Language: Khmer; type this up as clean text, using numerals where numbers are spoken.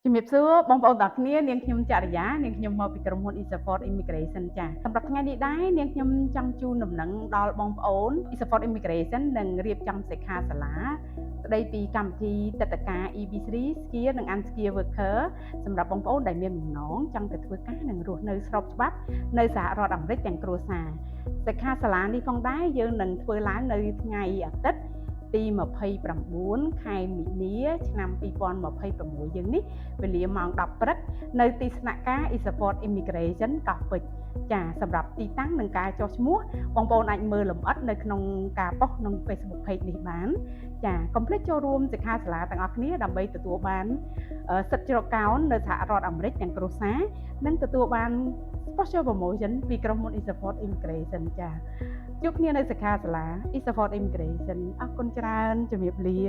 ជំរាបសួរបងប្អូនទាំងគ្នានាងខ្ញុំចរិយានាងខ្ញុំមកពីក្រុមហ៊ុន Isafort Immigration ចា៎សម្រាប់ថ្ងៃនេះដែរនាងខ្ញុំចង់ជូនដំណឹងដល់បងប្អូន Isafort Immigration និងរៀបចំសិក្ខាសាលាស្ដីពីកម្មវិធីទឹកតការ EB3 Skill និង Unskilled Worker សម្រាប់បងប្អូនដែលមានបំណងចង់ទៅធ្វើការនិងរស់នៅស្របច្បាប់នៅសហរដ្ឋអាមេរិកទាំងគ្រួសារសិក្ខាសាលានេះផងដែរយើងនឹងធ្វើឡើងនៅថ្ងៃអាទិត្យទី29ខែមីនាឆ្នាំ2026យើងនេះវេលាម៉ោង10ព្រឹកនៅទីស្នាក់ការ Isafort Immigration កោះពេជ្រចាសម្រាប់ទីតាំងនិងការចុះឈ្មោះបងប្អូនអាចមើលលម្អិតនៅក្នុងការប៉ុស្តិ៍ក្នុង Facebook Page នេះបានចាកុំភ្លេចចូលរួមសិក្ខាសាលាទាំងអស់គ្នាដើម្បីទទួលបានសិទ្ធិជ្រកកោននៅសហរដ្ឋអាមេរិកទាំងគ្រួសារនិងទទួលបាន Special Promotion ពីក្រុមហ៊ុន Isafort Immigration ចាជួបគ្នានៅសិក្ខាសាលា Isafort Immigration អរគុណច្រើនជំរាបលា